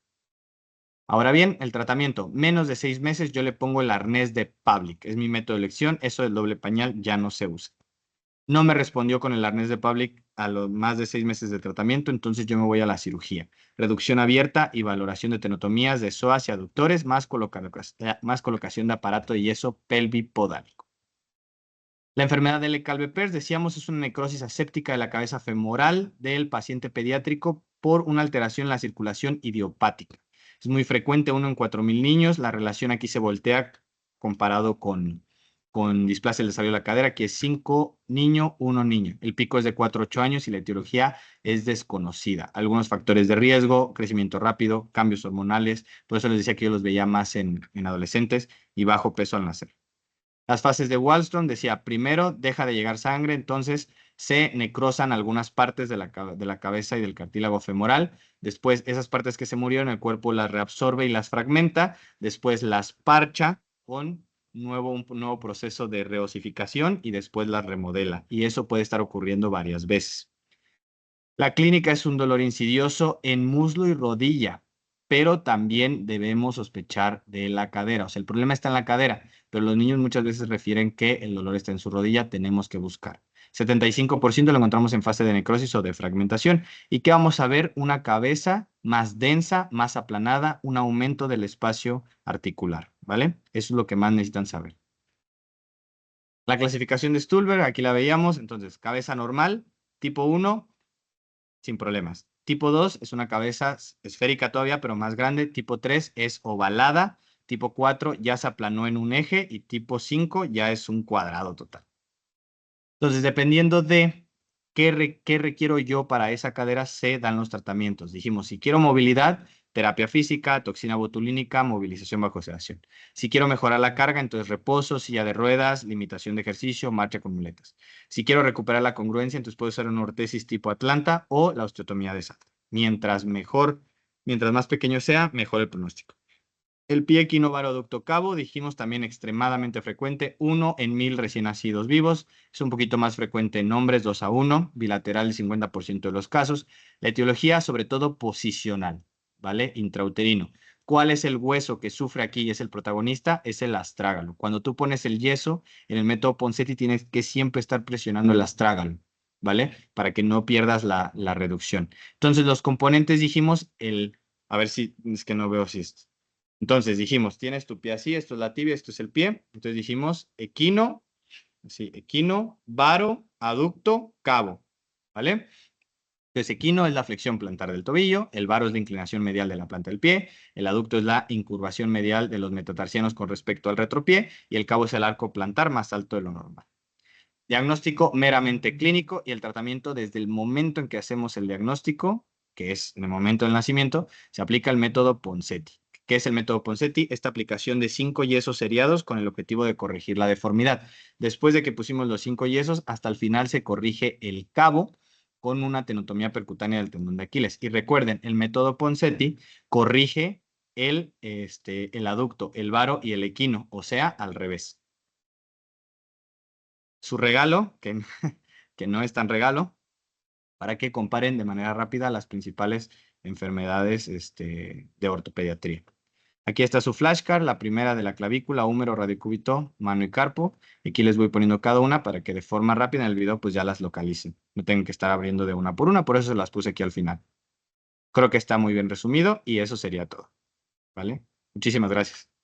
Ahora bien, el tratamiento, menos de 6 meses, yo le pongo el arnés de Pavlik. Es mi método de elección, eso del doble pañal ya no se usa. No me respondió con el arnés de Pavlik a los más de 6 meses de tratamiento, entonces yo me voy a la cirugía. Reducción abierta y valoración de tenotomías de psoas y aductores, más colocación de aparato de yeso pelvipodálico. La enfermedad de Leckalbe-Pers, decíamos, es una necrosis aséptica de la cabeza femoral del paciente pediátrico por una alteración en la circulación idiopática. Es muy frecuente, 1 en 4.000 niños. La relación aquí se voltea comparado con displasia del desarrollo de la cadera, que es 5 niño, 1 niña. El pico es de 4 a 8 años y la etiología es desconocida. Algunos factores de riesgo, crecimiento rápido, cambios hormonales, por eso les decía que yo los veía más en adolescentes, y bajo peso al nacer. Las fases de Wallström, decía, primero deja de llegar sangre, entonces se necrosan algunas partes de la cabeza y del cartílago femoral. Después, esas partes que se murieron, el cuerpo las reabsorbe y las fragmenta. Después las parcha con un nuevo proceso de reosificación y después las remodela. Y eso puede estar ocurriendo varias veces. La clínica es un dolor insidioso en muslo y rodilla, pero también debemos sospechar de la cadera. O sea, el problema está en la cadera, pero los niños muchas veces refieren que el dolor está en su rodilla, tenemos que buscar. 75% lo encontramos en fase de necrosis o de fragmentación. ¿Y qué vamos a ver? Una cabeza más densa, más aplanada, un aumento del espacio articular, ¿vale? Eso es lo que más necesitan saber. La clasificación de Stulberg, aquí la veíamos, entonces, cabeza normal, tipo 1, sin problemas. Tipo 2 es una cabeza esférica todavía, pero más grande. Tipo 3 es ovalada. Tipo 4 ya se aplanó en un eje y tipo 5 ya es un cuadrado total. Entonces, dependiendo de qué requiero yo para esa cadera, se dan los tratamientos. Dijimos, si quiero movilidad, terapia física, toxina botulínica, movilización bajo sedación. Si quiero mejorar la carga, entonces reposo, silla de ruedas, limitación de ejercicio, marcha con muletas. Si quiero recuperar la congruencia, entonces puedo usar una ortesis tipo Atlanta o la osteotomía de Salter. Mientras más pequeño sea, mejor el pronóstico. El pie equinovaroducto cavo, dijimos, también extremadamente frecuente, 1 en 1.000 recién nacidos vivos. Es un poquito más frecuente en hombres, 2 a 1, bilateral el 50% de los casos. La etiología, sobre todo, posicional, ¿vale? Intrauterino. ¿Cuál es el hueso que sufre aquí y es el protagonista? Es el astrágalo. Cuando tú pones el yeso, en el método Ponseti tienes que siempre estar presionando el astrágalo, ¿vale? Para que no pierdas la reducción. Entonces, los componentes dijimos, a ver si, es que no veo si es... Entonces dijimos, tienes tu pie así, esto es la tibia, esto es el pie. Entonces dijimos equino, sí, equino, varo, aducto, cavo, ¿vale? Entonces, equino es la flexión plantar del tobillo, el varo es la inclinación medial de la planta del pie, el aducto es la incurvación medial de los metatarsianos con respecto al retropié y el cabo es el arco plantar más alto de lo normal. Diagnóstico meramente clínico y el tratamiento desde el momento en que hacemos el diagnóstico, que es en el momento del nacimiento, se aplica el método Ponseti. ¿Qué es el método Ponseti? Esta aplicación de 5 yesos seriados con el objetivo de corregir la deformidad. Después de que pusimos los 5 yesos, hasta el final se corrige el cabo con una tenotomía percutánea del tendón de Aquiles. Y recuerden, el método Ponseti corrige el aducto, el varo y el equino, o sea, al revés. Su regalo, que no es tan regalo, para que comparen de manera rápida las principales enfermedades de ortopediatría. Aquí está su flashcard, la primera de la clavícula, húmero, radiocúbito, mano y carpo. Aquí les voy poniendo cada una para que de forma rápida en el video pues ya las localicen. No tengan que estar abriendo de una por eso se las puse aquí al final. Creo que está muy bien resumido y eso sería todo. ¿Vale? Muchísimas gracias.